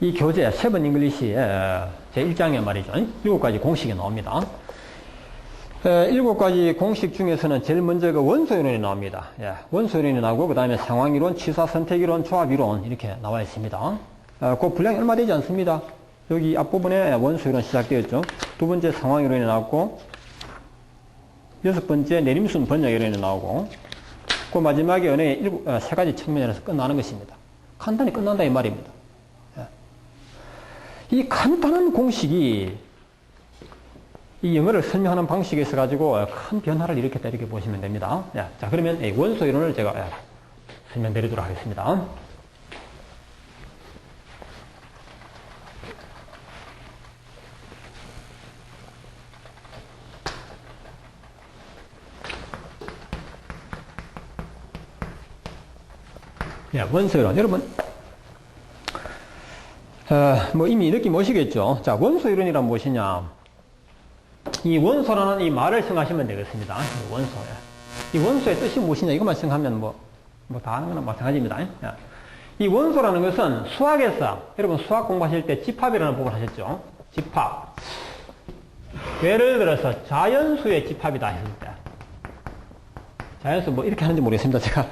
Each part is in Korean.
이 교재 7 잉글리시의 제1장에 말이죠. 7가지 공식이 나옵니다. 7가지 공식 중에서는 제일 먼저 그 원소이론이 나옵니다. 원소이론이 나오고, 그 다음에 상황이론, 취사 선택이론, 조합이론, 이렇게 나와 있습니다. 그 분량이 얼마 되지 않습니다. 여기 앞부분에 원소이론 시작되었죠. 두 번째 상황이론이 나왔고, 6번째 내림순 번역이론이 나오고, 그 마지막에 은혜의 3가지 측면에서 끝나는 것입니다. 간단히 끝난다 이 말입니다. 이 간단한 공식이 이 영어를 설명하는 방식에 있어가지고 큰 변화를 일으켰다 이렇게 보시면 됩니다. 자, 그러면 원소 이론을 제가 설명드리도록 하겠습니다. 원소 이론. 여러분, 이미 느낌 오시겠죠? 자, 원소 이론이란 무엇이냐? 이 원소라는 이 말을 생각하시면 되겠습니다. 이 원소의 뜻이 무엇이냐? 이것만 생각하면 다 아는 거나 마찬가지입니다. 이 원소라는 것은 수학에서, 여러분 수학 공부하실 때 집합이라는 부분 하셨죠? 집합. 예를 들어서 자연수의 집합이다 했을 때. 자연수 이렇게 하는지 모르겠습니다. 제가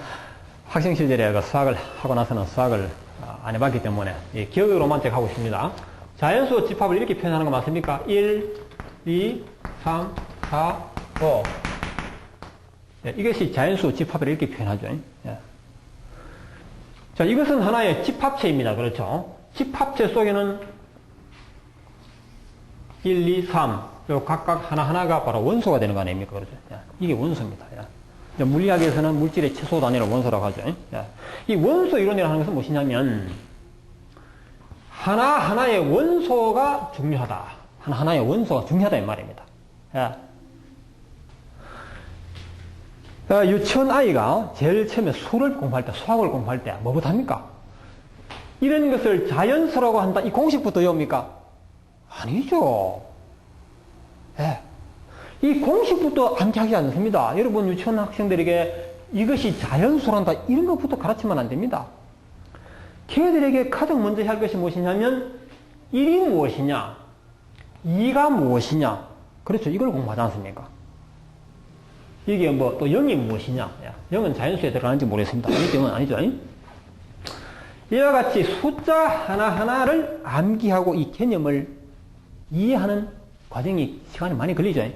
학생 시절에 수학을 하고 나서는 수학을 안 해봤기 때문에 기억으로만 제가 하고 있습니다. 자연수 집합을 이렇게 표현하는 거 맞습니까? 1, 2, 3, 4, 5. 이것이 자연수 집합을 이렇게 표현하죠. 자, 이것은 하나의 집합체입니다. 그렇죠? 집합체 속에는 1, 2, 3, 각각 하나하나가 바로 원소가 되는 거 아닙니까? 그렇죠? 이게 원소입니다. 물리학에서는 물질의 최소 단위를 원소라고 하죠. 이 원소 이론이라는 것은 무엇이냐면, 하나하나의 원소가 중요하다. 하나하나의 원소가 중요하다 이 말입니다. 유치원 아이가 제일 처음에 수학을 공부할 때 뭐부터 합니까? 이런 것을 자연수라고 한다. 이 공식부터 외웁니까? 아니죠. 이 공식부터 암기하지 않습니다. 여러분 유치원 학생들에게 이것이 자연수란다 이런 것부터 가르치면 안 됩니다. 걔들에게 가장 먼저 할 것이 무엇이냐면 1이 무엇이냐, 2가 무엇이냐. 그렇죠. 이걸 공부하지 않습니까? 이게 또 0이 무엇이냐. 0은 자연수에 들어가는지 모르겠습니다. 0은 아니죠. 이와 같이 숫자 하나하나를 암기하고 이 개념을 이해하는 과정이 시간이 많이 걸리죠.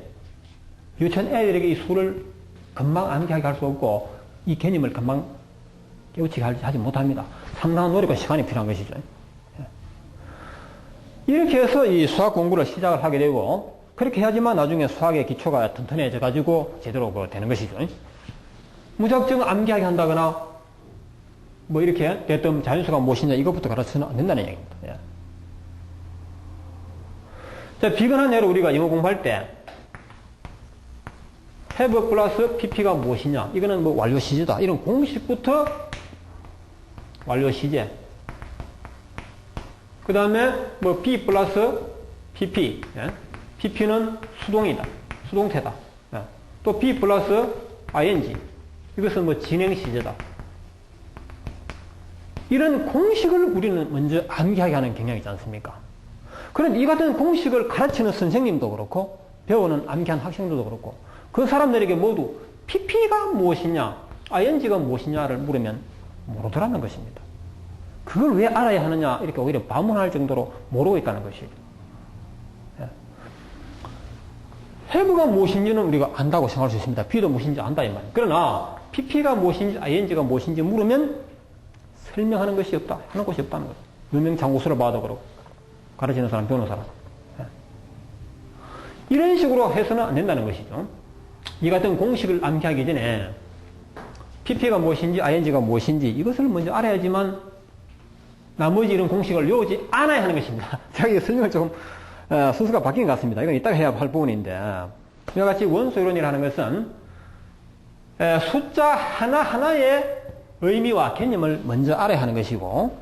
유치원 애들에게 이 수를 금방 암기하게 할 수 없고 이 개념을 금방 깨우치게 하지 못합니다. 상당한 노력과 시간이 필요한 것이죠. 이렇게 해서 이 수학 공부를 시작을 하게 되고, 그렇게 해야지만 나중에 수학의 기초가 튼튼해져 가지고 제대로 되는 것이죠. 무작정 암기하게 한다거나 이렇게 대뜸 자연수가 무엇이냐 이것부터 가르쳐서는 안 된다는 얘기입니다. 자, 비근한 예로 우리가 영어 공부할 때 have 플러스 pp가 무엇이냐, 이거는 완료 시제다. 이런 공식부터 완료 시제. 그 다음에 b 플러스 pp. pp는 수동이다. 수동태다. 또 b 플러스 ing. 이것은 진행 시제다. 이런 공식을 우리는 먼저 암기하게 하는 경향이 있지 않습니까? 그런데 이 같은 공식을 가르치는 선생님도 그렇고, 배우는 암기한 학생들도 그렇고, 그 사람들에게 모두 pp가 무엇이냐, ing가 무엇이냐를 물으면 모르더라는 것입니다. 그걸 왜 알아야 하느냐, 이렇게 오히려 반문할 정도로 모르고 있다는 것이죠. have가 무엇인지는 우리가 안다고 생각할 수 있습니다. b도 무엇인지 안다 이 말이에요. 그러나 pp가 무엇인지 ing가 무엇인지 물으면 설명하는 것이 없다, 하는 것이 없다는 거죠. 유명장구수를 봐도 그렇고, 가르치는 사람, 배우는 사람. 이런 식으로 해서는 안 된다는 것이죠. 이 같은 공식을 암기하기 전에 pp가 무엇인지 ing가 무엇인지 이것을 먼저 알아야지만 나머지 이런 공식을 외우지 않아야 하는 것입니다. 제가 이 설명을 조금 순서가 바뀐 것 같습니다. 이건 이따가 해야 할 부분인데, 이와 같이 원소이론이라는 것은 숫자 하나하나의 의미와 개념을 먼저 알아야 하는 것이고,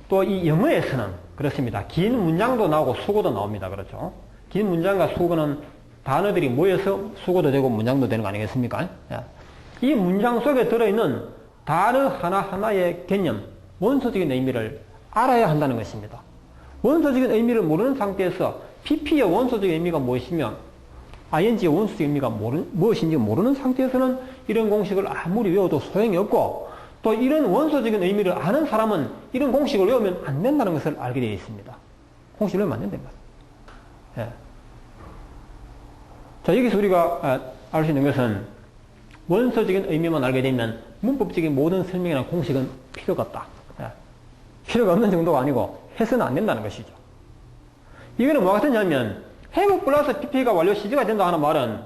또 이 영어에서는 그렇습니다. 긴 문장도 나오고 수고도 나옵니다. 그렇죠? 긴 문장과 수고는 단어들이 모여서 수고도 되고 문장도 되는 거 아니겠습니까? 이 문장 속에 들어있는 단어 하나하나의 개념, 원소적인 의미를 알아야 한다는 것입니다. 원소적인 의미를 모르는 상태에서 PP의 원소적인 의미가 무엇이며 ING의 원소적인 의미가 무엇인지 모르는 상태에서는 이런 공식을 아무리 외워도 소용이 없고, 또 이런 원소적인 의미를 아는 사람은 이런 공식을 외우면 안 된다는 것을 알게 되어 있습니다. 공식을 외우면 안 된다는 것. 예. 자, 여기서 우리가 알 수 있는 것은 원소적인 의미만 알게 되면 문법적인 모든 설명이나 공식은 필요가 없다. 예. 필요가 없는 정도가 아니고 해서는 안 된다는 것이죠. 이거는 뭐가 되냐면 have 플러스 PP가 완료 시제가 된다 하는 말은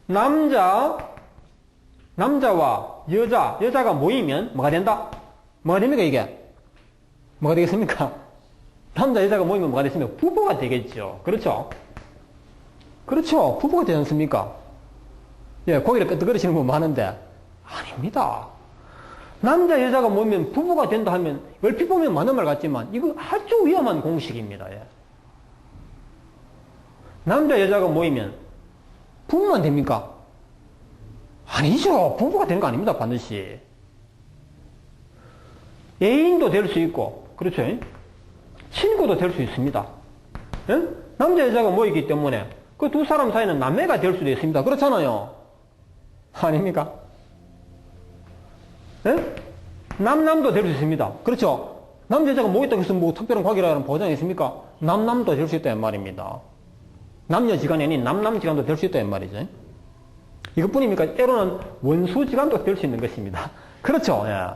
남자와 여자가 모이면 뭐가 된다? 뭐가 됩니까 이게? 뭐가 되겠습니까? 남자 여자가 모이면 뭐가 되겠습니까? 부부가 되겠죠. 그렇죠? 그렇죠. 부부가 되지 않습니까? 예, 고기를 끄덕거리시는 분 많은데 아닙니다. 남자 여자가 모이면 부부가 된다 하면 얼핏 보면 많은 말 같지만 이거 아주 위험한 공식입니다. 예. 남자 여자가 모이면 부부만 됩니까? 아니죠. 부부가 되는 거 아닙니다. 반드시. 애인도 될 수 있고, 그렇죠? 친구도 될 수 있습니다. 예? 남자 여자가 모이기 때문에 그 두 사람 사이는 남매가 될 수도 있습니다. 그렇잖아요. 아닙니까? 예? 남남도 될 수 있습니다. 그렇죠? 남자 여자가 모였다고 해서 뭐 특별한 관계라는 보장이 있습니까? 남남도 될 수 있다는 말입니다. 남녀지간이 아닌 남남지간도 될 수 있다는 말이죠. 이것뿐입니까? 때로는 원수지간도 될 수 있는 것입니다. 그렇죠? 예.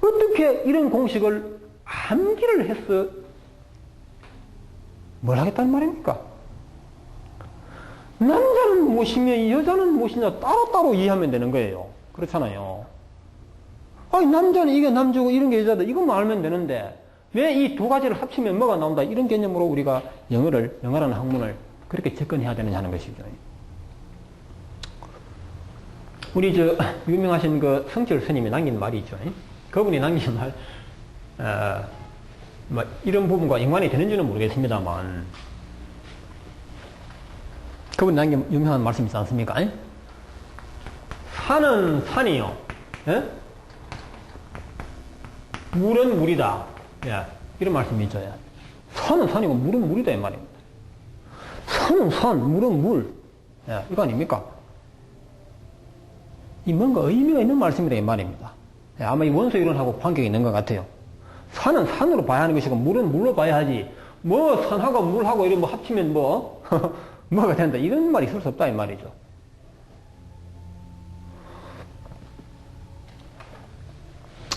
어떻게 이런 공식을 암기를 해서 뭘 하겠다는 말입니까? 남자는 무엇이며 여자는 무엇이냐 따로따로 이해하면 되는 거예요. 그렇잖아요. 아니 남자는 이게 남자고 이런 게 여자다 이것만 알면 되는데 왜 이 두 가지를 합치면 뭐가 나온다 이런 개념으로 우리가 영어라는 학문을 그렇게 접근해야 되느냐 하는 것이죠. 우리 유명하신 그 성철 스님이 남긴 말이 있죠. 그분이 남긴 말, 뭐 이런 부분과 연관이 되는지는 모르겠습니다만 그분이 남긴 유명한 말씀이 있지 않습니까? 산은 산이요. 예? 물은 물이다. 예. 이런 말씀이 있죠. 예. 산은 산이고 물은 물이다 이 말입니다. 산은 산, 물은 물. 예. 이거 아닙니까? 이 뭔가 의미가 있는 말씀이다 이 말입니다. 예. 아마 이 원소 이론하고 관계가 있는 것 같아요. 산은 산으로 봐야 하는 것이고 물은 물로 봐야 하지. 뭐 산하고 물하고 이런 뭐 합치면 뭐 뭐가 된다 이런 말이 있을 수 없다 이 말이죠.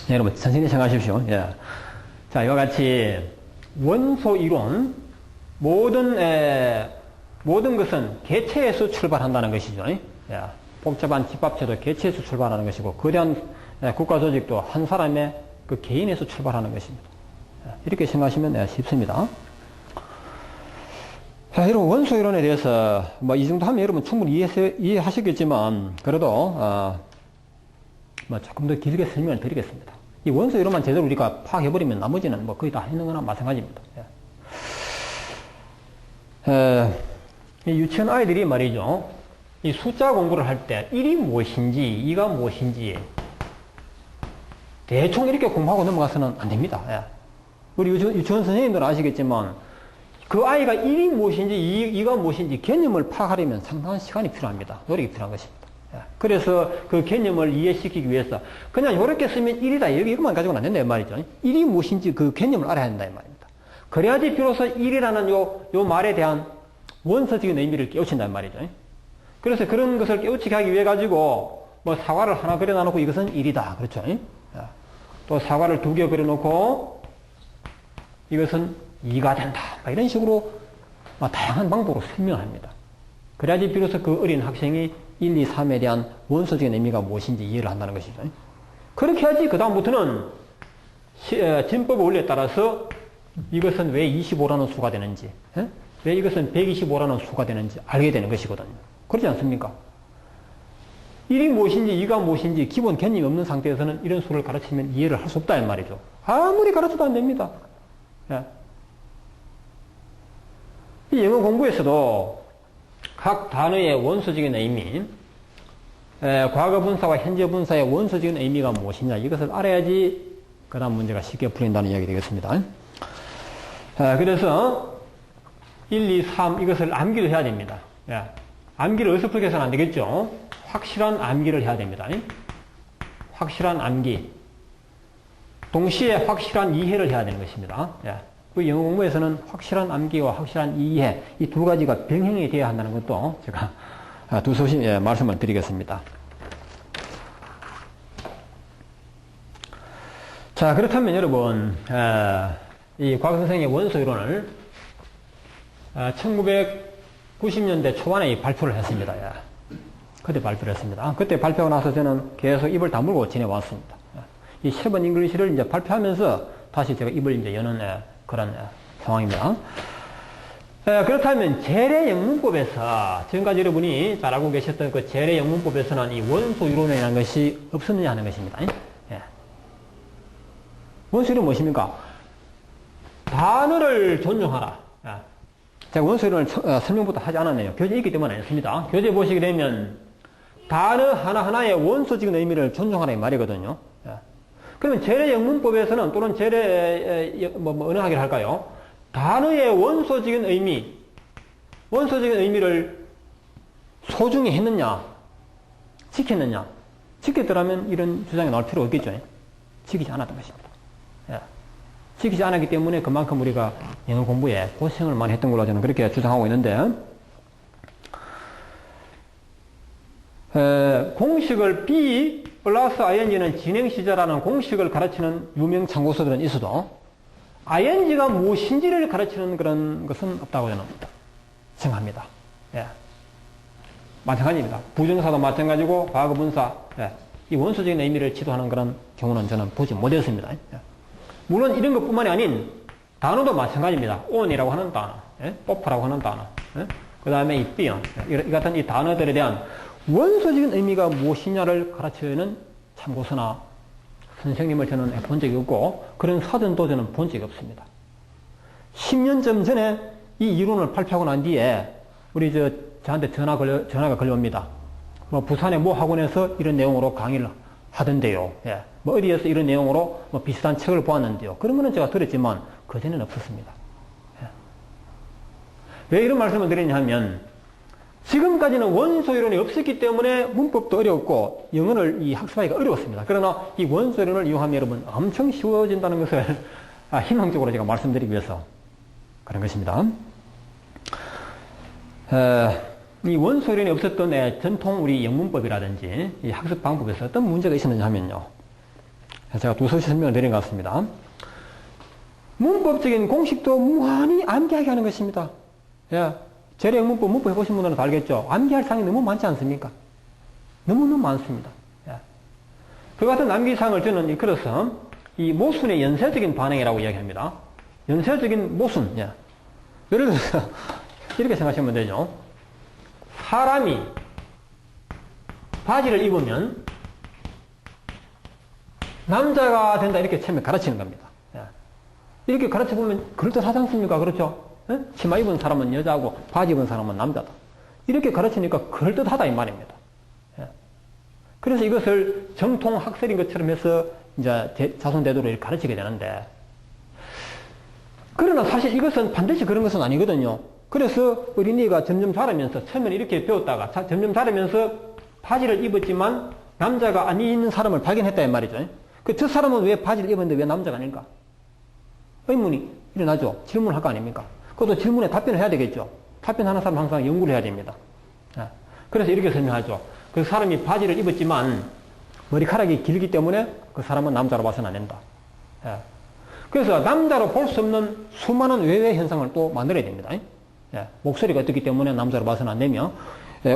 네, 여러분 천천히 생각하십시오. 예. 자, 이와 같이 원소 이론 모든 것은 개체에서 출발한다는 것이죠. 예. 복잡한 집합체도 개체에서 출발하는 것이고 거대한 국가 조직도 한 사람의 그 개인에서 출발하는 것입니다. 예. 이렇게 생각하시면 쉽습니다. 자, 여러분 원소 이론에 대해서 뭐 이 정도 하면 여러분 충분히 이해하시겠지만 그래도 뭐 조금 더 길게 설명을 드리겠습니다. 이 원소 이론만 제대로 우리가 파악해버리면 나머지는 뭐 거의 다 했는 거나 마찬가지입니다. 이 유치원 아이들이 말이죠. 이 숫자 공부를 할 때 1이 무엇인지 2가 무엇인지 대충 이렇게 공부하고 넘어가서는 안 됩니다. 예. 우리 유치원 선생님들은 아시겠지만 그 아이가 1이 무엇인지 2가 무엇인지 개념을 파악하려면 상당한 시간이 필요합니다. 노력이 필요한 것입니다. 그래서 그 개념을 이해시키기 위해서 그냥 이렇게 쓰면 1이다 이것만 가지고는 안 된다 이 말이죠. 1이 무엇인지 그 개념을 알아야 한다 이 말입니다. 그래야지 비로소 1이라는 요 말에 대한 원서적인 의미를 깨우친다 이 말이죠. 그래서 그런 것을 깨우치게 하기 위해 가지고 뭐 사과를 하나 그려놔놓고 이것은 1이다 그렇죠. 또 사과를 2개 그려놓고 이것은 2가 된다 이런 식으로 다양한 방법으로 설명합니다. 그래야지 비로소 그 어린 학생이 1, 2, 3에 대한 원소적인 의미가 무엇인지 이해를 한다는 것이죠. 그렇게 해야지 그 다음부터는 진법의 원리에 따라서 이것은 왜 25라는 수가 되는지 왜 이것은 125라는 수가 되는지 알게 되는 것이거든요. 그렇지 않습니까? 1이 무엇인지 2가 무엇인지 기본 개념이 없는 상태에서는 이런 수를 가르치면 이해를 할 수 없다 이 말이죠. 아무리 가르쳐도 안 됩니다. 이 영어 공부에서도 각 단어의 원소적인 의미, 과거 분사와 현재 분사의 원소적인 의미가 무엇이냐 이것을 알아야지 그 다음 문제가 쉽게 풀린다는 이야기 되겠습니다. 그래서 1, 2, 3 이것을 암기를 해야 됩니다. 예. 암기를 어설프게 해서는 안 되겠죠. 확실한 암기를 해야 됩니다. 확실한 암기. 동시에 확실한 이해를 해야 되는 것입니다. 예. 그 영어 공부에서는 확실한 암기와 확실한 이해, 이 두 가지가 병행이 되어야 한다는 것도 제가 두서심 말씀을 드리겠습니다. 자, 그렇다면 여러분, 이 곽 선생의 원소 이론을 1990년대 초반에 발표를 했습니다. 예. 그때 발표를 했습니다. 그때 발표하고 나서 저는 계속 입을 다물고 지내왔습니다. 이 7번 잉글리시를 이제 발표하면서 다시 제가 입을 이제 여는 그런 상황입니다. 그렇다면 재래 영문법에서 지금까지 여러분이 잘 알고 계셨던 그 재래 영문법에서는 이 원소 이론이라는 것이 없었느냐 하는 것입니다. 예. 원소 이론 무엇입니까? 단어를 존중하라. 예. 제가 원소 이론을 설명부터 하지 않았네요. 교재에 있기 때문에 안 했습니다. 교재 보시게 되면 단어 하나하나의 원소적인 의미를 존중하라 이 말이거든요. 예. 그러면 재래 영문법에서는 또는 재래 어느 학위를 할까요? 단어의 원소적인 원소적인 의미를 소중히 했느냐, 지켰느냐, 지켰더라면 이런 주장이 나올 필요가 없겠죠. 지키지 않았던 것입니다. 예. 지키지 않았기 때문에 그만큼 우리가 영어 공부에 고생을 많이 했던 걸로 저는 그렇게 주장하고 있는데, 공식을 B 플러스 ing는 진행 시제라는 공식을 가르치는 유명 참고서들은 있어도 ing가 무엇인지를 가르치는 그런 것은 없다고 저는 생각합니다. 예. 마찬가지입니다. 부정사도 마찬가지고 과거분사, 예. 이 원소적인 의미를 지도하는 그런 경우는 저는 보지 못했습니다. 예. 물론 이런 것뿐만이 아닌 단어도 마찬가지입니다. on이라고 하는 단어, 예? of라고 하는 단어, 예? 그 다음에 이 being, 이 같은 이 단어들에 대한 원소적인 의미가 무엇이냐를 가르치는 참고서나 선생님을 저는 본 적이 없고 그런 사전도 저는 본 적이 없습니다. 10년쯤 전에 이 이론을 발표하고 난 뒤에 우리 저한테 전화가 걸려옵니다. 뭐 부산의 모 학원에서 이런 내용으로 강의를 하던데요. 예. 뭐 어디에서 이런 내용으로 뭐 비슷한 책을 보았는데요. 그런 거는 제가 들었지만 그전에는 없었습니다. 예. 왜 이런 말씀을 드리냐 하면 지금까지는 원소 이론이 없었기 때문에 문법도 어려웠고 영어를 학습하기가 어려웠습니다. 그러나 이 원소 이론을 이용하면 여러분 엄청 쉬워진다는 것을 희망적으로 제가 말씀드리기 위해서 그런 것입니다. 이 원소 이론이 없었던 전통 우리 영문법이라든지 이 학습 방법에서 어떤 문제가 있었느냐 하면요. 제가 두 소식 설명을 드린 것 같습니다. 문법적인 공식도 무한히 암기하게 하는 것입니다. 예. 재래 영문법 문법 해보신 분들은 다 알겠죠? 암기할 사항이 너무 많지 않습니까? 너무너무 많습니다. 예. 그 같은 암기사항을 저는 일컬어서 이 모순의 연쇄적인 반응이라고 이야기합니다. 연쇄적인 모순. 예. 예를 들어서 이렇게 생각하시면 되죠. 사람이 바지를 입으면 남자가 된다 이렇게 처음에 가르치는 겁니다. 예. 이렇게 가르쳐보면 그럴듯하지 않습니까? 그렇죠? 예? 치마 입은 사람은 여자고 바지 입은 사람은 남자다. 이렇게 가르치니까 그럴듯하다 이 말입니다. 예. 그래서 이것을 정통 학설인 것처럼 해서 이제 자손대대로 이렇게 가르치게 되는데, 그러나 사실 이것은 반드시 그런 것은 아니거든요. 그래서 어린이가 점점 자라면서 처음에는 이렇게 배웠다가 점점 자라면서 바지를 입었지만 남자가 아닌 사람을 발견했다 이 말이죠. 저 사람은 왜 바지를 입었는데 왜 남자가 아닐까? 의문이 일어나죠. 질문을 할 거 아닙니까? 그것도 질문에 답변을 해야 되겠죠. 답변하는 사람은 항상 연구를 해야 됩니다. 그래서 이렇게 설명하죠. 그 사람이 바지를 입었지만 머리카락이 길기 때문에 그 사람은 남자로 봐서는 안 된다. 그래서 남자로 볼 수 없는 수많은 외외 현상을 또 만들어야 됩니다. 목소리가 어떻기 때문에 남자로 봐서는 안 되며,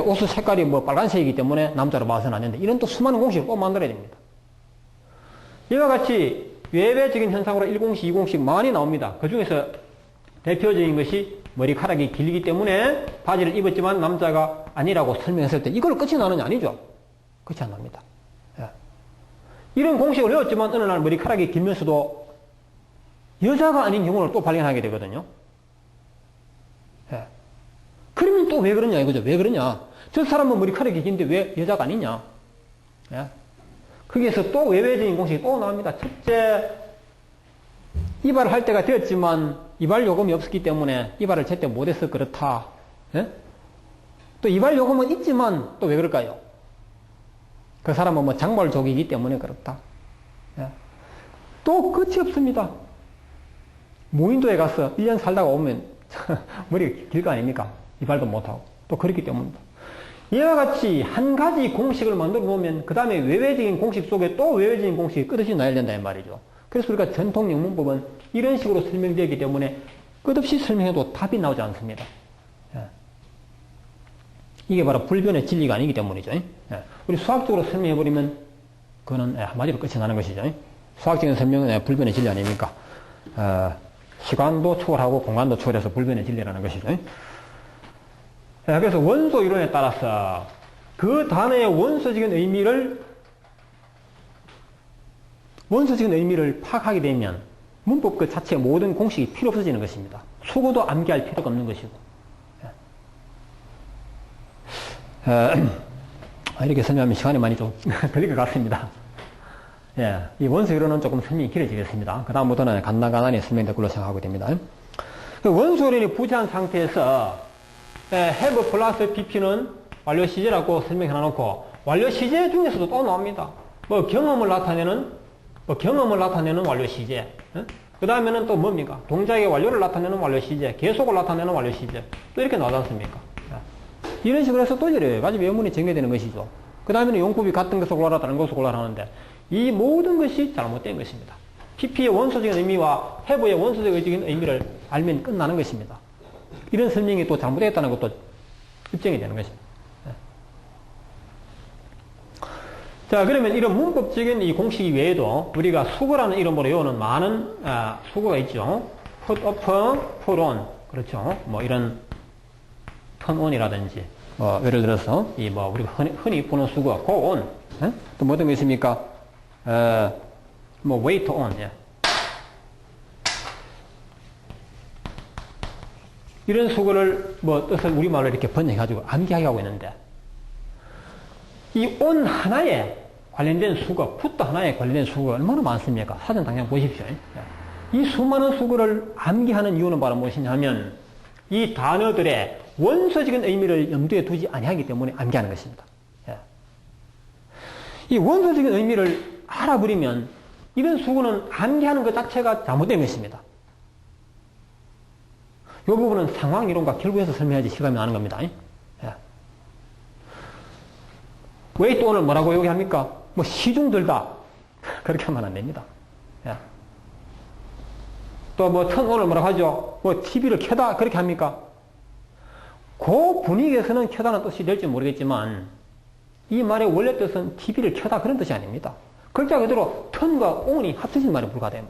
옷 색깔이 뭐 빨간색이기 때문에 남자로 봐서는 안 된다. 이런 또 수많은 공식을 또 만들어야 됩니다. 이와 같이 외외적인 현상으로 1공식, 2공식 많이 나옵니다. 그 중에서 대표적인 것이 머리카락이 길기 때문에 바지를 입었지만 남자가 아니라고 설명했을 때 이걸 끝이 나느냐? 아니죠. 끝이 안 납니다. 이런 공식을 외웠지만 어느 날 머리카락이 길면서도 여자가 아닌 경우를 또 발견하게 되거든요. 그러면 또 왜 그러냐 이거죠. 왜 그러냐? 저 사람은 머리카락이 긴데 왜 여자가 아니냐? 거기에서 또 외외적인 공식이 또 나옵니다. 첫째, 이발을 할 때가 되었지만 이발 요금이 없었기 때문에 이발을 제때 못해서 그렇다. 예? 또 이발 요금은 있지만 또 왜 그럴까요? 그 사람은 뭐 장발족이기 때문에 그렇다. 예? 또 끝이 없습니다. 무인도에 가서 1년 살다가 오면 머리가 길 거 아닙니까? 이발도 못하고. 또 그렇기 때문입니다. 이와 같이 한 가지 공식을 만들어 놓으면 그 다음에 외외적인 공식 속에 또 외외적인 공식이 끝없이 나야 된다 이 말이죠. 그래서 우리가 전통 영문법은 이런 식으로 설명되기 때문에 끝없이 설명해도 답이 나오지 않습니다. 예. 이게 바로 불변의 진리가 아니기 때문이죠. 예. 우리 수학적으로 설명해버리면 그거는 한마디로 끝이 나는 것이죠. 수학적인 설명은 불변의 진리 아닙니까? 시간도 초월하고 공간도 초월해서 불변의 진리라는 것이죠. 그래서 원소 이론에 따라서 그 단어의 원소적인 의미를 파악하게 되면 문법 그 자체의 모든 공식이 필요 없어지는 것입니다. 수고도 암기할 필요가 없는 것이고. 이렇게 설명하면 시간이 많이 좀 걸릴 것 같습니다. 예, 이 원소 이론은 조금 설명이 길어지겠습니다. 그 다음부터는 간단히 설명될 걸로 생각하게 됩니다. 원소 이론이 부재한 상태에서 have 플러스 BP는 완료 시제라고 설명해 놔놓고 완료 시제 중에서도 또 나옵니다. 뭐 경험을 나타내는 완료 시제. 그 다음에는 또 뭡니까? 동작의 완료를 나타내는 완료 시제, 계속을 나타내는 완료 시제. 또 이렇게 나오지 않습니까? 이런 식으로 해서 또 여러 가지 외문이 정해되는 것이죠. 그 다음에는 용법이 같은 것을 골라라, 다른 것을 골라라 하는데 이 모든 것이 잘못된 것입니다. PP의 원소적인 의미와 have의 원소적인 의미를 알면 끝나는 것입니다. 이런 설명이 또 잘못됐다는 것도 입증이 되는 것입니다. 자, 그러면 이런 문법적인 이 공식 외에도 우리가 수거라는 이름으로 외우는 많은 수거가 있죠. put up, put on. 그렇죠. 뭐 이런 turn on이라든지, 예를 들어서 우리가 흔히 보는 수거 go on. 또 뭐 어떤 거 있습니까? wait on. 예. 이런 수거를 뜻을 우리말로 이렇게 번역해가지고 암기하게 하고 있는데 이 on 하나에 관련된 수거, put 하나에 관련된 수거가 얼마나 많습니까? 사전 당장 보십시오. 이 수많은 수거를 암기하는 이유는 바로 무엇이냐면 이 단어들의 원소적인 의미를 염두에 두지 아니하기 때문에 암기하는 것입니다. 이 원소적인 의미를 알아버리면 이런 수거는 암기하는 것 자체가 잘못된 것입니다. 이 부분은 상황이론과 결부해서 설명해야지 실감이 나는 겁니다. wait on을 뭐라고 요구합니까? 시중 들다. 그렇게 하면 안 됩니다. 또 turn on을 뭐라고 하죠? TV를 켜다. 그렇게 합니까? 그 분위기에서는 켜다는 뜻이 될지 모르겠지만 이 말의 원래 뜻은 TV를 켜다 그런 뜻이 아닙니다. 글자 그대로 turn과 on이 합쳐진 말에 불과해요.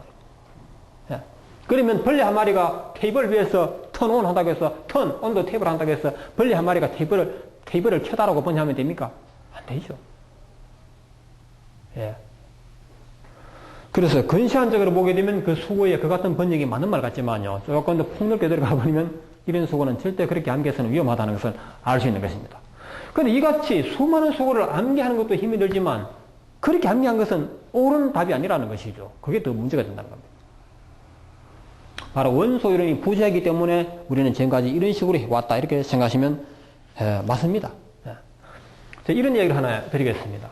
그러면 벌레 한 마리가 테이블 위에서 turn on 한다고 해서 turn on the table 한다고 해서 벌레 한 마리가 테이블을 켜다라고 번역하면 됩니까? 안 되죠. 예. 그래서 근시안적으로 보게 되면 그 수고에 그 같은 번역이 맞는 말 같지만요. 조금 더 폭넓게 들어가 버리면 이런 수고는 절대 그렇게 암기해서는 위험하다는 것을 알 수 있는 것입니다. 그런데 이같이 수많은 수고를 암기하는 것도 힘이 들지만 그렇게 암기한 것은 옳은 답이 아니라는 것이죠. 그게 더 문제가 된다는 겁니다. 바로 원소 이론이 부재하기 때문에 우리는 지금까지 이런 식으로 해왔다 이렇게 생각하시면 맞습니다. 이런 얘기를 하나 드리겠습니다.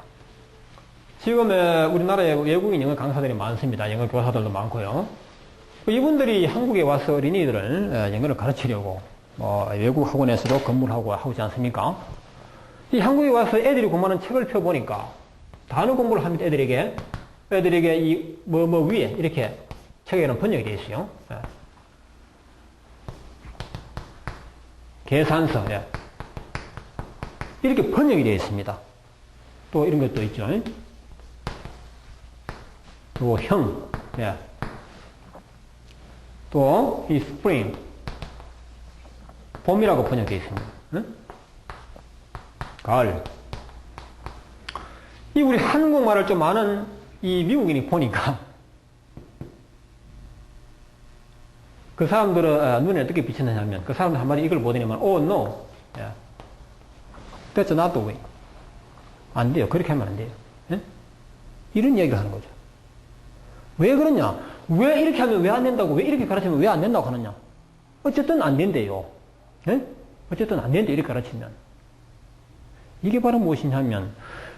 지금 우리나라에 외국인 영어 강사들이 많습니다. 영어 교사들도 많고요. 이분들이 한국에 와서 어린이들을 영어를 가르치려고 외국 학원에서도 근무를 하고 하지 않습니까? 이 한국에 와서 애들이 공부하는 책을 펴보니까 단어 공부를 합니다. 애들에게 이 위에 이렇게 책에는 번역이 되어 있어요. 계산서. 이렇게 번역이 되어 있습니다. 또 이런 것도 있죠. 또 형. 또 이 스프링. 봄이라고 번역되어 있습니다. 가을. 이 우리 한국말을 좀 아는 이 미국인이 보니까 그 사람들은 눈에 어떻게 비치느냐면 그 사람들 한마디 이걸 보더니만 oh no. That's not the way. 안 돼요. 그렇게 하면 안 돼요. 이런 얘기를 하는 거죠. 왜 그러냐? 왜 이렇게 하면 왜 안 된다고, 왜 이렇게 가르치면 왜 안 된다고 하느냐? 어쨌든 안 된대요. 예? 어쨌든 안 된대, 이렇게 가르치면. 이게 바로 무엇이냐면,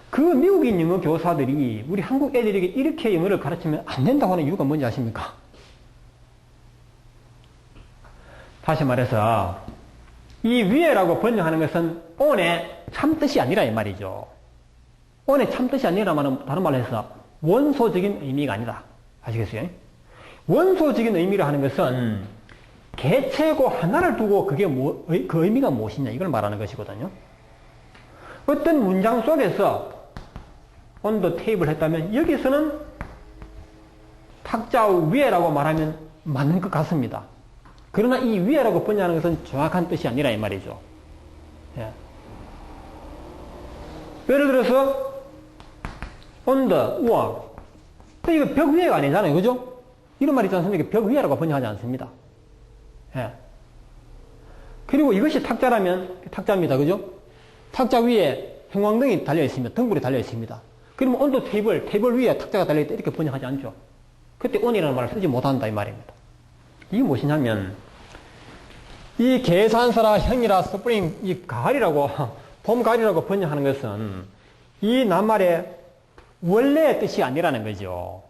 그 미국인 영어 교사들이 우리 한국 애들에게 이렇게 영어를 가르치면 안 된다고 하는 이유가 뭔지 아십니까? 다시 말해서, 이 위에라고 번역하는 것은 on의 참뜻이 아니라 이 말이죠. on의 참뜻이 아니라 말은 다른 말로 해서 원소적인 의미가 아니다. 아시겠어요? 원소적인 의미를 하는 것은 개체고 하나를 두고 그게 그 의미가 무엇이냐 이걸 말하는 것이거든요. 어떤 문장 속에서 on the table 했다면 여기서는 탁자 위에라고 말하면 맞는 것 같습니다. 그러나 이 위에라고 번역하는 것은 정확한 뜻이 아니라 이 말이죠. 예. 예를 들어서 on the wall. 이거 벽 위에가 아니잖아요. 그죠? 이런 말 있지 않습니까? 벽 위에라고 번역하지 않습니다. 예. 그리고 이것이 탁자라면 탁자입니다. 그죠? 탁자 위에 형광등이 달려 있습니다. 등불이 달려 있습니다. 그러면 on the table, 테이블 위에 탁자가 달려 있다 이렇게 번역하지 않죠. 그때 on이라는 말을 쓰지 못한다 이 말입니다. 이게 무엇이냐면 이 계산서라 형이라 스프링 이 가을이라고 봄 가을이라고 번역하는 것은 이 낱말의 원래의 뜻이 아니라는 거죠.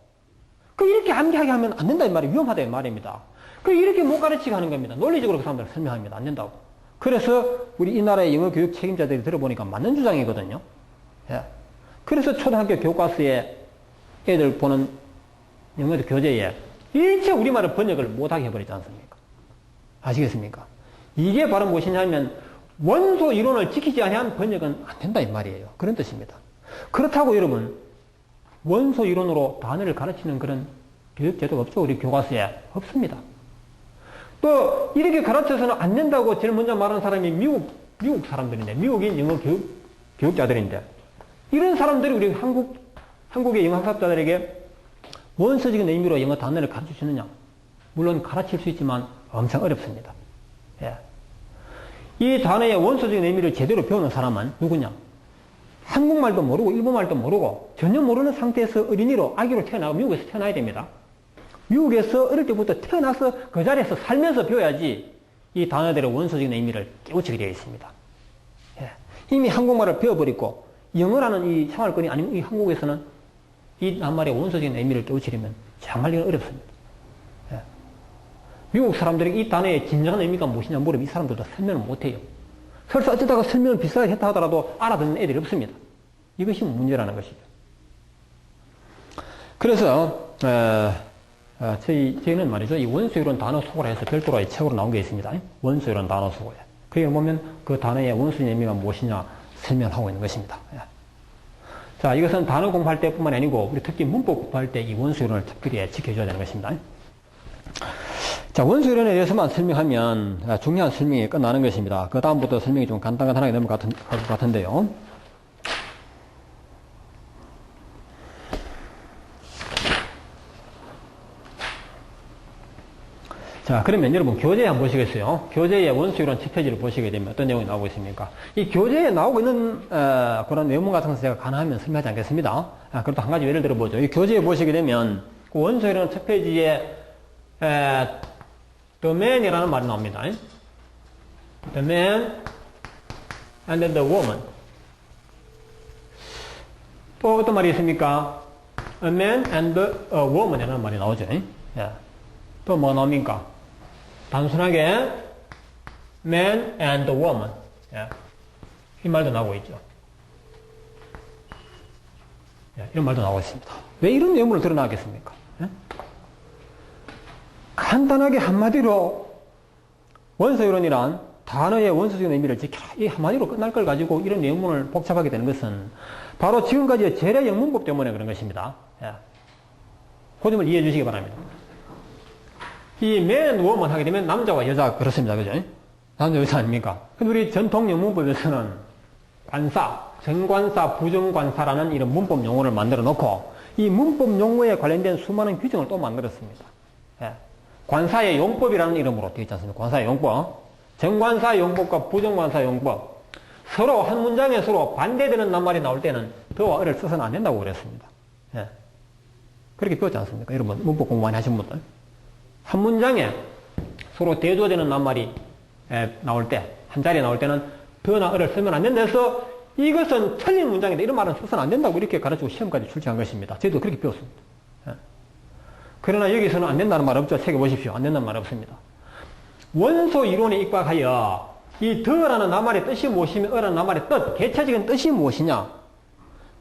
그 이렇게 암기하게 하면 안 된다 이 말이 위험하다 이 말입니다. 그 이렇게 못 가르치게 하는 겁니다. 논리적으로 그 사람들 설명합니다. 안 된다고. 그래서 우리 이 나라의 영어 교육 책임자들이 들어보니까 맞는 주장이거든요. 예. 그래서 초등학교 교과서에 애들 보는 영어 교재에 일체 우리말을 번역을 못하게 해버리지 않습니까? 아시겠습니까? 이게 바로 무엇이냐면 원소 이론을 지키지 아니한 번역은 안 된다 이 말이에요. 그런 뜻입니다. 그렇다고 여러분 원소 이론으로 단어를 가르치는 그런 교육 제도가 없죠. 우리 교과서에 없습니다. 또 이렇게 가르쳐서는 안 된다고 제일 먼저 말하는 사람이 미국 사람들인데 미국인 영어 교육자들인데 이런 사람들이 우리 한국의 영어 학습자들에게 원서적인 의미로 영어 단어를 가르쳐 주느냐? 물론 가르칠 수 있지만 엄청 어렵습니다. 예. 이 단어의 원서적인 의미를 제대로 배우는 사람은 누구냐? 한국말도 모르고 일본말도 모르고 전혀 모르는 상태에서 어린이로 아기로 태어나고 미국에서 태어나야 됩니다. 미국에서 어릴 때부터 태어나서 그 자리에서 살면서 배워야지 이 단어들의 원서적인 의미를 깨우치게 되어 있습니다. 예. 이미 한국말을 배워버리고 영어라는 이 생활권이 아니면 이 한국에서는 이 낱말의 원서적인 의미를 깨우치려면 정말 어렵습니다. 예. 미국 사람들이 이 단어의 진정한 의미가 무엇이냐 물으면 이 사람들도 설명을 못해요. 설사 어쩌다가 설명을 비슷하게 했다 하더라도 알아듣는 애들이 없습니다. 이것이 문제라는 것이죠. 그래서 저희는 말이죠. 이 원소이론 단어 소고라 해서 별도로 책으로 나온 게 있습니다. 원소이론 단어 소고라. 거기에 보면 그 단어의 원소적인 의미가 무엇이냐 설명하고 있는 것입니다. 예. 자, 이것은 단어 공부할 때뿐만 아니고 우리 특히 문법 공부할 때 이 원소이론을 특별히 지켜줘야 되는 것입니다. 자, 원소이론에 대해서만 설명하면 중요한 설명이 끝나는 것입니다. 그 다음부터 설명이 좀 간단하게 넘어갈 것 같은데요. 자, 그러면 여러분 교재에 한번 보시겠어요? 교재의 원소이론 첫 페이지를 보시게 되면 어떤 내용이 나오고 있습니까? 이 교재에 나오고 있는 그런 내용 같은 것을 제가 가능하면 설명하지 않겠습니다. 그래도 한 가지 예를 들어보죠. 이 교재에 보시게 되면 그 원소이론 첫 페이지에 the man이라는 말이 나옵니다. the man and the woman. 또 어떤 말이 있습니까? a man and a woman이라는 말이 나오죠. 예. 또 뭐 나옵니까? 단순하게 man and woman. 예. 이 말도 나오고 있죠. 예. 이런 말도 나오고 있습니다. 왜 이런 내용을 드러나겠습니까? 예? 간단하게 한마디로 원소이론이란 단어의 원소적인 의미를 지켜라. 이 한마디로 끝날 걸 가지고 이런 내용문을 복잡하게 되는 것은 바로 지금까지의 재래 영문법 때문에 그런 것입니다. 예. 그 점을 이해해 주시기 바랍니다. 이 man, woman 하게 되면 남자와 여자 그렇습니다. 그죠? 남자, 여자 아닙니까? 근데 우리 전통 영문법에서는 관사, 정관사, 부정관사라는 이런 문법 용어를 만들어 놓고 이 문법 용어에 관련된 수많은 규정을 또 만들었습니다. 예. 관사의 용법이라는 이름으로 되어 있지 않습니까? 관사의 용법. 정관사 용법과 부정관사 용법. 서로 한 문장에 서로 반대되는 낱말이 나올 때는 더와 을을 써서는 안 된다고 그랬습니다. 예. 그렇게 배웠지 않습니까? 여러분, 문법 공부 많이 하신 분들. 한 문장에 서로 대조되는 낱말이 나올 때, 한 자리에 나올 때는 더나 어를 쓰면 안 된다 해서 이것은 틀린 문장인데 이런 말은 써서는 안 된다고 이렇게 가르치고 시험까지 출제한 것입니다. 저희도 그렇게 배웠습니다. 그러나 여기서는 안 된다는 말 없죠. 책에 보십시오. 안 된다는 말 없습니다. 원소 이론에 입각하여 이 더라는 낱말의 뜻이 무엇이며 어라는 낱말의 뜻, 개체적인 뜻이 무엇이냐,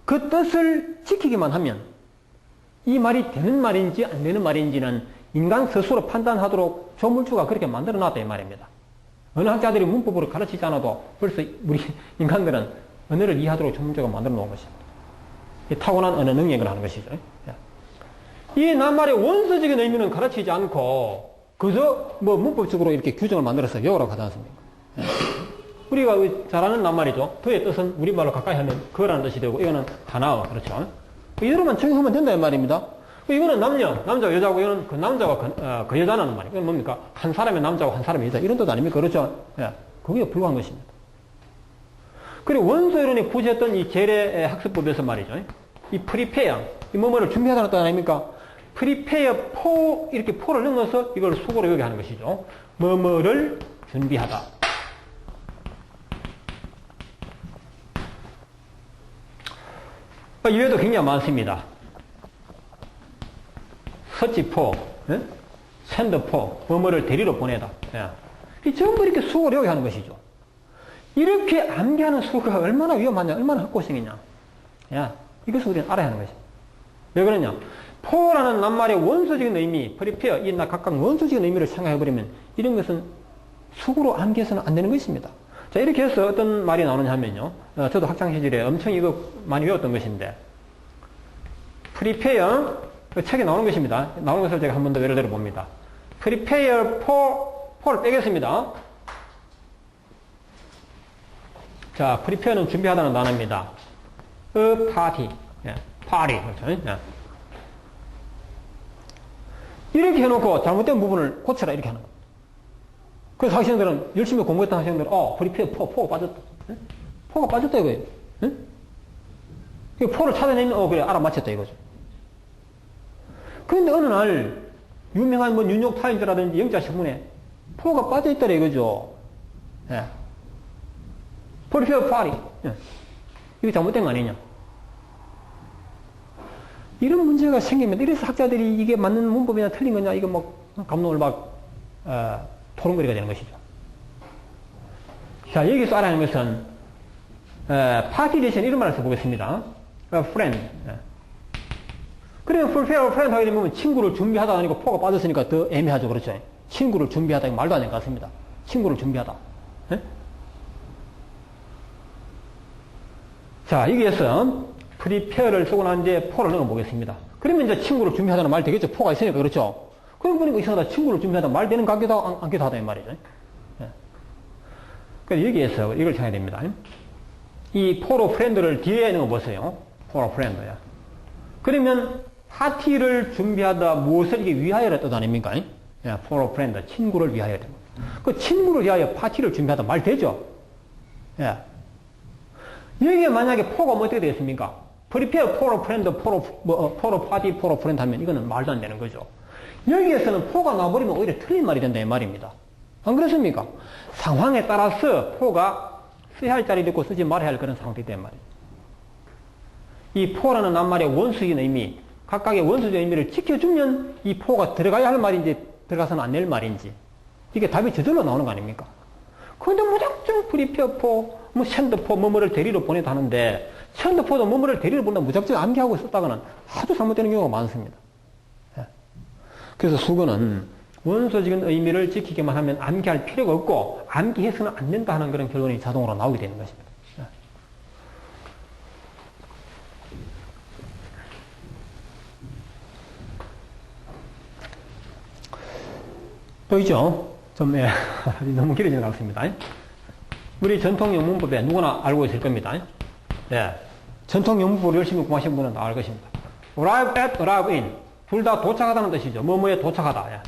그 뜻을 지키기만 하면 이 말이 되는 말인지 안 되는 말인지는 인간 스스로 판단하도록 조물주가 그렇게 만들어 놨다 이 말입니다. 어느 학자들이 문법으로 가르치지 않아도 벌써 우리 인간들은 언어를 이해하도록 조물주가 만들어 놓은 것입니다. 이 타고난 언어 능력을 하는 것이죠. 이 낱말의 원서적인 의미는 가르치지 않고 그저 문법적으로 이렇게 규정을 만들어서 외우라고 하지 않습니까? 우리가 잘 아는 낱말이죠. 더의 뜻은 우리말로 가까이 하면 거라는 뜻이 되고 이거는 하나어, 그렇죠? 이대로만 적용하면 된다 이 말입니다. 이거는 남자와 여자고 이거는 그 남자와 그 여자라는 말이에요. 이건 뭡니까? 한 사람의 남자고 한 사람의 여자 이런 뜻 아닙니까? 그렇죠? 예, 그게 불과한 것입니다. 그리고 원소 이론이 구제했던 이 재래 학습법에서 말이죠. 이 프리페어, 이 뭐뭐를 준비하다는 뜻 아닙니까? 프리페어 포, 이렇게 포를 넣어서 이걸 수고로 여기 하는 것이죠. 뭐뭐를 준비하다. 이외에도 굉장히 많습니다. 서치포, 샌드포, 뭐뭐를 데리러 보내다. 이 전부 이렇게 수고를 여기 하는 것이죠. 이렇게 암기하는 수고가 얼마나 위험하냐, 얼마나 헛고생이냐. 이것을 우리는 알아야 하는 것입니다. 왜 그러냐? 포라는 낱말의 원소적인 의미, 프리페어, 이 각각 원소적인 의미를 생각해버리면 이런 것은 수고로 암기해서는 안 되는 것입니다. 자, 이렇게 해서 어떤 말이 나오느냐 하면요. 저도 학창시절에 엄청 이거 많이 외웠던 것인데, 프리페어, 책에 나오는 것입니다. 나오는 것을 제가 한 번 더 예를 들어 봅니다. prepare for를 빼겠습니다. 자, prepare는 준비하다는 단어입니다. a party. party. 그렇죠? 이렇게 해놓고 잘못된 부분을 고쳐라. 이렇게 하는 겁니다. 그래서 학생들은 열심히 공부했던 학생들은, prepare 포가 빠졌다. 포가 빠졌다 이거예요. 포를 찾아내면, 그래, 알아맞혔다 이거죠. 그런데 어느 날 유명한 뉴욕타임즈라든지 영자신문에 포가 빠져있더라 이거죠. 프리페어 파리. 이거 잘못된 거 아니냐. 이런 문제가 생기면 이래서 학자들이 이게 맞는 문법이냐 틀린 거냐 이거 감론을 토론거리가 되는 것이죠. 자, 여기서 알아야 하는 것은 파티 대신 이런 말을 써보겠습니다. friend. 그러면 prepare friend 하게 되면 친구를 준비하다 아니고 포가 빠졌으니까 더 애매하죠. 그렇죠? 친구를 준비하다 말도 안 될 것 같습니다. 친구를 준비하다. 자, 여기에서 prepare를 쓰고 난 뒤에 포를 넣어 보겠습니다. 그러면 이제 친구를 준비하다는 말 되겠죠. 포가 있으니까. 그렇죠? 그럼 보니까 이상하다. 친구를 준비하다 말 되는 것 같기도 하고 않기도 하다 이 말이죠. 그래서 여기에서 이걸 생각해야 됩니다. 이 for friend를 뒤에 넣어 보세요. for friend야. 그러면 파티를 준비하다 무엇을 이게 위하여라 뜻 아닙니까? for a friend, 친구를 위하여 됩니다. 그 친구를 위하여 파티를 준비하다 말 되죠? 여기에 만약에 for가 어떻게 되겠습니까? prepare for a friend, for a party, for a friend 하면 이거는 말도 안 되는 거죠. 여기에서는 for가 나버리면 오히려 틀린 말이 된다 이 말입니다. 안 그렇습니까? 상황에 따라서 for가 써야 할 자리도 있고 쓰지 말아야 할 그런 상황이 있단 말이에요. 이 for라는 낱말의 원수적인 의미, 각각의 원수적인 의미를 지켜주면 이 for가 들어가야 할 말인지 들어가서는 안 될 말인지 이게 답이 저절로 나오는 거 아닙니까? 그런데 무작정 prepare for, send for, 뭐뭐를 데리러 보내다 하는데 send for도 뭐뭐를 데리러 보내다 무작정 암기하고 있었다가는 아주 잘못되는 경우가 많습니다. 그래서 수거는 원소적인 의미를 지키기만 하면 암기할 필요가 없고 암기해서는 안 된다 하는 그런 결론이 자동으로 나오게 되는 것입니다. 보이죠? 너무 길어지는 것 같습니다. 우리 전통 영문법에 누구나 알고 있을 겁니다. 전통 영문법을 열심히 공부하신 분은 다 알 것입니다. arrive at, arrive in. 둘 다 도착하다는 뜻이죠. 뭐뭐에 도착하다.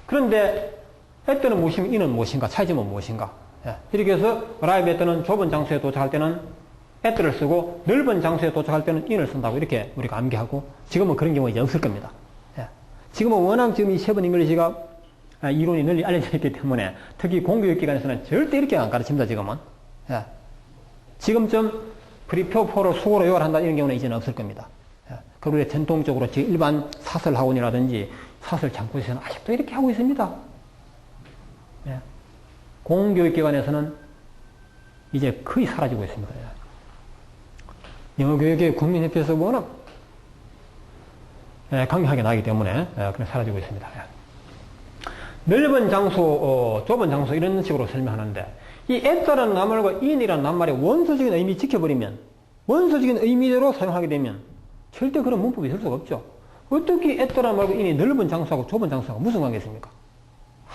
그런데 at는 무엇이면 in은 무엇인가? 차이점은 무엇인가? 이렇게 해서 arrive at는 좁은 장소에 도착할 때는 at를 쓰고 넓은 장소에 도착할 때는 in을 쓴다고 이렇게 우리가 암기하고 지금은 그런 경우가 이제 없을 겁니다. 예. 지금은 워낙 지금 이 7 잉글리시가 이론이 널리 알려져 있기 때문에 특히 공교육기관에서는 절대 이렇게 안 가르칩니다, 지금은. 예. 지금쯤 프리페어 포로 수고로 요할한다 이런 경우는 이제는 없을 겁니다. 예. 그리고 전통적으로 일반 사설 학원이라든지 사설 장구에서는 아직도 이렇게 하고 있습니다. 예. 공교육기관에서는 이제 거의 사라지고 있습니다. 예. 영어교육의 국민협회에서 워낙 강력하게 나기 때문에 그냥 사라지고 있습니다. 넓은 장소, 좁은 장소 이런 식으로 설명하는데 이 at라는 낱말과 in이라는 낱말의 원소적인 의미 지켜버리면 원소적인 의미대로 사용하게 되면 절대 그런 문법이 있을 수가 없죠. 어떻게 at라는 말과 in이 넓은 장소하고 좁은 장소하고 무슨 관계 있습니까?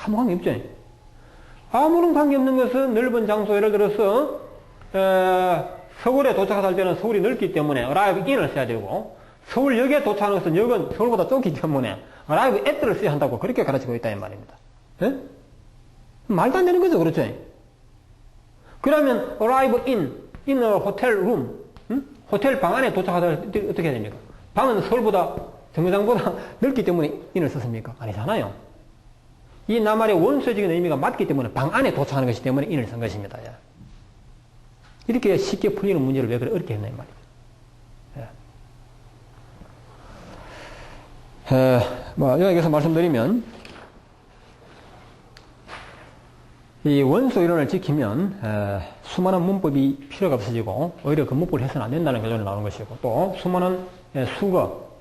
아무 관계 없죠. 아무런 관계 없는 것은 넓은 장소 예를 들어서 서울에 도착할 때는 서울이 넓기 때문에 arrive in을 써야 되고 서울역에 도착하는 것은 역은 서울보다 좁기 때문에 arrive at를 써야 한다고 그렇게 가르치고 있다는 말입니다. 예? 말도 안 되는 거죠. 그렇죠? 그러면 arrive in a hotel room 호텔 방 안에 도착하다 어떻게 해야 됩니까? 방은 서울보다 정거장보다 넓기 때문에 in을 썼습니까? 아니잖아요. 이 낱말의 원소적인 의미가 맞기 때문에 방 안에 도착하는 것이기 때문에 in을 쓴 것입니다. 예. 이렇게 쉽게 풀리는 문제를 왜 그렇게 어렵게 했나 이 말이죠. 여기서 말씀드리면, 이 원소 이론을 지키면, 수많은 문법이 필요가 없어지고, 오히려 그 문법을 해서는 안 된다는 결론이 나오는 것이고, 또, 수많은 수거,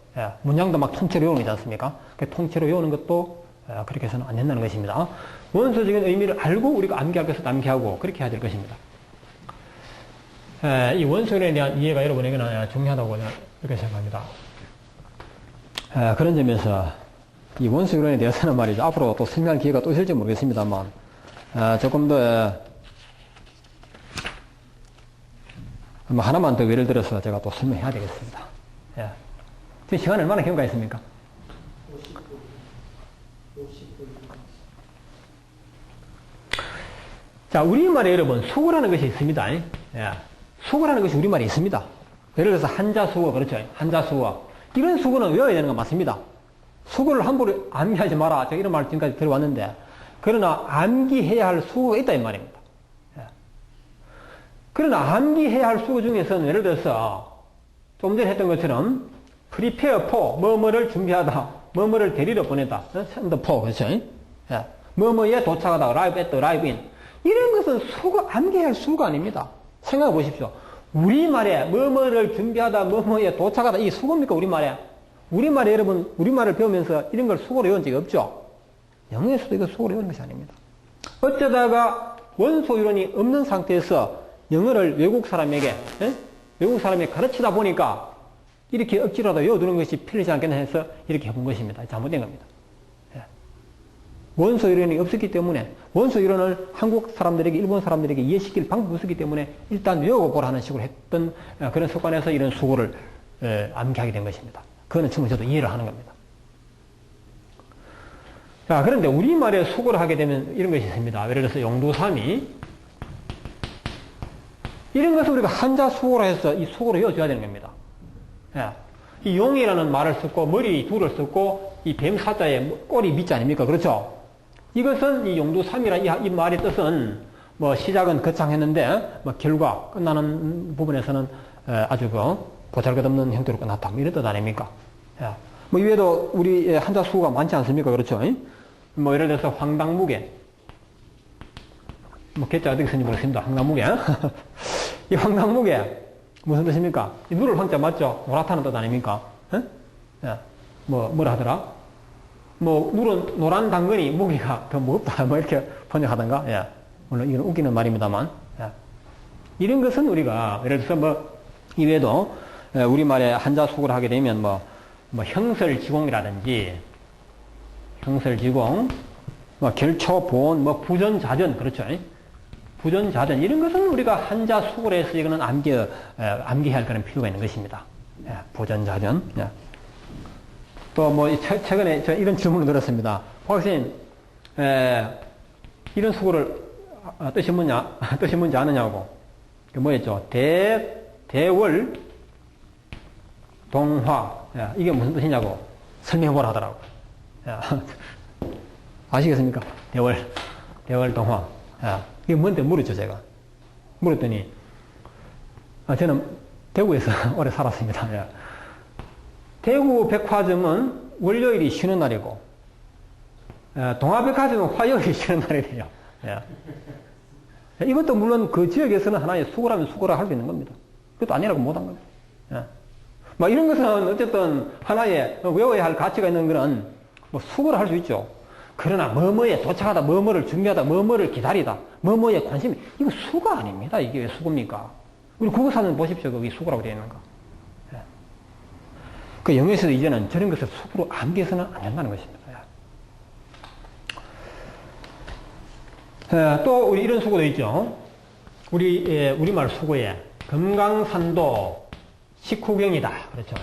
문장도 막 통째로 외우는 거지 않습니까? 그 통째로 외우는 것도, 그렇게 해서는 안 된다는 것입니다. 원소적인 의미를 알고 우리가 암기할 것을 암기하고, 그렇게 해야 될 것입니다. 이 원소론에 대한 이해가 여러분에게는 중요하다고 이렇게 생각합니다. 그런 점에서 이 원소론에 대해서는 말이죠. 앞으로 또 설명할 기회가 또 있을지 모르겠습니다만, 조금 더, 하나만 더 예를 들어서 제가 또 설명해야 되겠습니다. 지금 시간 얼마나 경과가 있습니까? 50분. 자, 우리말에 여러분, 수거라는 것이 있습니다. 수거라는 것이 우리말에 있습니다. 예를 들어서 한자 수거, 그렇죠? 한자 수거. 이런 수거는 외워야 되는 건 맞습니다. 수거를 함부로 암기하지 마라. 제가 이런 말 지금까지 들어왔는데, 그러나 암기해야 할 수거가 있다, 이 말입니다. 그러나 암기해야 할 수거 중에서는 예를 들어서, 좀 전에 했던 것처럼, prepare for, 뭐뭐를 준비하다, 뭐뭐를 데리러 보내다, send for, 그렇죠? 뭐뭐에 도착하다, arrive at, arrive in. 이런 것은 수거, 암기해야 할 수거가 아닙니다. 생각해 보십시오. 우리말에 뭐뭐를 준비하다, 뭐뭐에 도착하다, 이게 수고입니까, 우리말에? 우리말에 여러분, 우리말을 배우면서 이런 걸 수고로 외운 적이 없죠? 영어에서도 이거 수고로 외우는 것이 아닙니다. 어쩌다가 원소 이론이 없는 상태에서 영어를 외국 사람에게 가르치다 보니까 이렇게 억지로라도 외워두는 것이 필요하지 않겠나 해서 이렇게 해본 것입니다. 잘못된 겁니다. 원소 이론이 없었기 때문에 원소 이론을 한국 사람들에게 일본 사람들에게 이해시킬 방법이 없었기 때문에 일단 외우고 보라는 식으로 했던 그런 습관에서 이런 수고를 암기하게 된 것입니다. 그거는 충분히 저도 이해를 하는 겁니다. 자, 그런데 우리말에 수고를 하게 되면 이런 것이 있습니다. 예를 들어서 용두삼이 이런 것을 우리가 한자 수고로 해서 이 수고로 외워줘야 되는 겁니다. 이 용이라는 말을 썼고 머리 둘을 썼고 이 뱀 사자에 꼬리 밑자 아닙니까? 그렇죠? 이것은 이 용두삼이라 이 말의 뜻은 뭐 시작은 거창했는데 뭐 결과 끝나는 부분에서는 아주 그 보잘것없는 형태로 끝났다. 뭐 이런 뜻 아닙니까? 뭐 이외에도 우리 한자 수가 많지 않습니까? 그렇죠? 뭐 예를 들어서 황당무계. 뭐 개자 어떻게 쓰는지 모르겠습니다. 황당무계. 이 황당무계 무슨 뜻입니까? 이 누를 황자 맞죠? 노랗다는 뜻 아닙니까? 뭐라 하더라? 뭐, 누른 노란 당근이 무게가 더 무겁다. 뭐, 이렇게 번역하던가. 물론 이건 웃기는 말입니다만. 이런 것은 우리가, 예를 들어서 뭐, 이외에도, 우리말에 한자 수고를 하게 되면 뭐 형설지공이라든지, 형설지공, 뭐, 결초보온, 뭐, 부전자전, 그렇죠. 부전자전, 이런 것은 우리가 한자 수고를 해서 이거는 암기해야 할 그런 필요가 있는 것입니다. 부전자전. 또 뭐 최근에 저 이런 질문을 들었습니다. 박사님, 이런 수고를 뜻이 뭔지 아느냐고. 그 뭐였죠? 대월 동화. 이게 무슨 뜻이냐고 설명해보라 하더라고. 아시겠습니까? 대월 동화. 이게 뭔데 물었죠, 제가. 물었더니, 저는 대구에서 오래 살았습니다. 대구 백화점은 월요일이 쉬는 날이고, 동화백화점은 화요일이 쉬는 날이래요. 이것도 물론 그 지역에서는 하나의 수고라면 수고라 할 수 있는 겁니다. 그것도 아니라고 못한 겁니다. 뭐 이런 것은 어쨌든 하나의 외워야 할 가치가 있는 거는 뭐 수고를 할 수 있죠. 그러나 뭐뭐에 도착하다, 뭐뭐를 준비하다, 뭐뭐를 기다리다, 뭐뭐에 관심이, 이거 수가 아닙니다. 이게 왜 수고입니까? 우리 국어사전 보십시오. 거기 수고라고 되어 있는 거. 그 영어에서도 이제는 저런 것을 수고로 암기해서는 안 된다는 것입니다. 또 우리 이런 수고도 있죠. 우리말 수고에 금강산도 식후경이다. 그렇죠.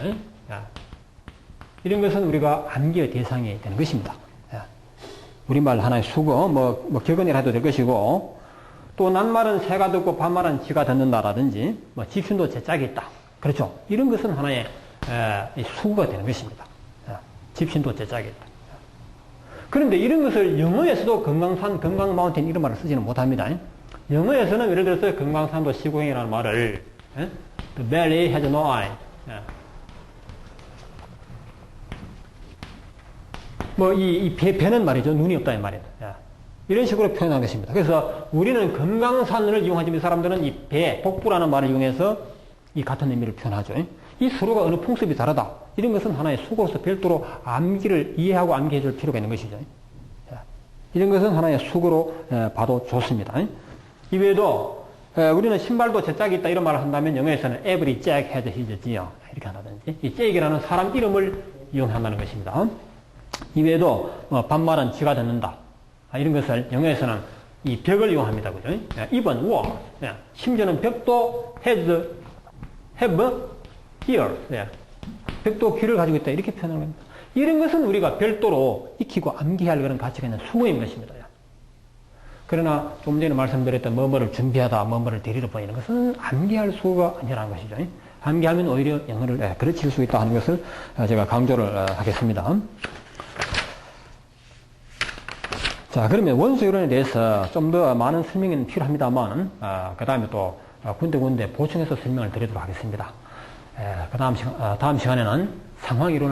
이런 것은 우리가 암기의 대상이 되는 것입니다. 우리말 하나의 수고, 뭐 격언이라 해도 될 것이고, 또 낱말은 새가 듣고 반말은 쥐가 듣는다라든지, 뭐 집신도 제 짝이 있다. 그렇죠. 이런 것은 하나의 수고가 되는 것입니다. 집신도 제 짝이 있다. 그런데 이런 것을 영어에서도 금강산, 금강마운틴 이런 말을 쓰지는 못합니다. 영어에서는 예를 들어서 금강산도 시구행이라는 말을 The valley has no eye. 뭐 이 배는 말이죠. 눈이 없다 이 말이에요. 이런 식으로 표현한 것입니다. 그래서 우리는 금강산을 이용하지만 이 사람들은 이 배, 복부라는 말을 이용해서 이 같은 의미를 표현하죠. 이 서로가 어느 풍습이 다르다. 이런 것은 하나의 수고로서 별도로 암기를 이해하고 암기해 줄 필요가 있는 것이죠. 이런 것은 하나의 수고로 봐도 좋습니다. 이외에도 우리는 신발도 제 짝이 있다 이런 말을 한다면 영어에서는 every jack has his gear 이렇게 한다든지 이 잭이라는 사람 이름을 이용한다는 것입니다. 이외에도 반말은 쥐가 듣는다 이런 것을 영어에서는 이 벽을 이용합니다. 그죠? even wall 심지어는 벽도 have ear 벽도 귀를 가지고 있다 이렇게 표현하는 겁니다. 이런 것은 우리가 별도로 익히고 암기할 그런 가치가 있는 수고인 것입니다. 그러나 좀 전에 말씀드렸던 뭐뭐를 준비하다, 뭐뭐를 데리러 보이는 것은 암기할 수가 아니라는 것이죠. 암기하면 오히려 영어를 그르칠 수 있다 하는 것을 제가 강조를 하겠습니다. 자, 그러면 원수이론에 대해서 좀 더 많은 설명이 필요합니다만, 그 다음에 또 군데군데 보충해서 설명을 드리도록 하겠습니다. 다음 시간에는 상황이론